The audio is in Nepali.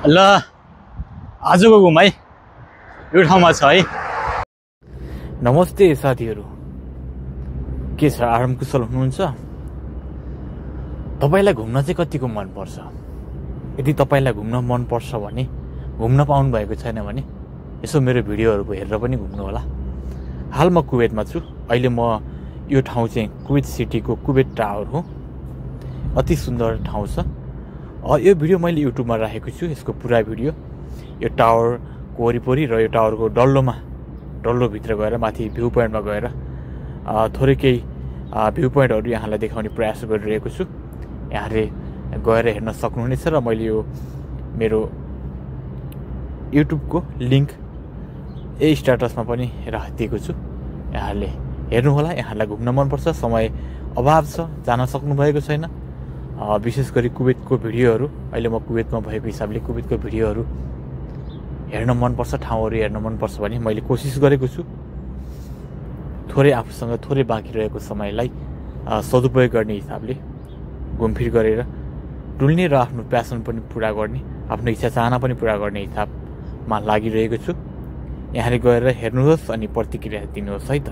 ल आजको घुमाइ यो ठाउँमा छ है। नमस्ते साथीहरू, के छ, आराम कुशल हुनुहुन्छ? तपाईलाई घुम्न चाहिँ कतिको मनपर्छ? यदि तपाईलाई घुम्न मनपर्छ भने, घुम्न पाउनु भएको छैन भने यसो मेरो भिडियोहरू हेरेर पनि घुम्नु होला। हाल म कुवेतमा छु। अहिले म यो ठाउँ चाहिँ कुवेत सिटीको कुवेत टावर हो। अति सुन्दर ठाउँ छ। यो भिडियो मैले युट्युबमा राखेको छु, यसको पुरा भिडियो। यो टावरको वरिपरि र यो टावरको डल्लोभित्र गएर माथि भ्यू पोइन्टमा गएर थोरै केही भ्यू पोइन्टहरू यहाँलाई देखाउने प्रयास गरिरहेको छु। यहाँले गएर हेर्न सक्नुहुनेछ र मैले यो मेरो युट्युबको लिङ्क स्ट्याटसमा पनि राखिदिएको छु। यहाँले हेर्नुहोला। यहाँलाई घुम्न मनपर्छ, समय अभाव छ, जान सक्नुभएको छैन। विशेष गरी कुवेतको भिडियोहरू, अहिले म कुवेतमा भएको हिसाबले कुवेतको भिडियोहरू हेर्न मनपर्छ, ठाउँहरू हेर्न मनपर्छ भने मैले कोसिस गरेको छु थोरै आफूसँग थोरै बाँकी रहेको समयलाई सदुपयोग गर्ने हिसाबले घुमफिर गरेर डुल्ने र आफ्नो प्यासन पनि पुरा गर्ने, आफ्नो इच्छा चाहना पनि पुरा गर्ने हिसाबमा लागिरहेको छु। यहाँले गएर हेर्नुहोस् अनि प्रतिक्रिया दिनुहोस् है त।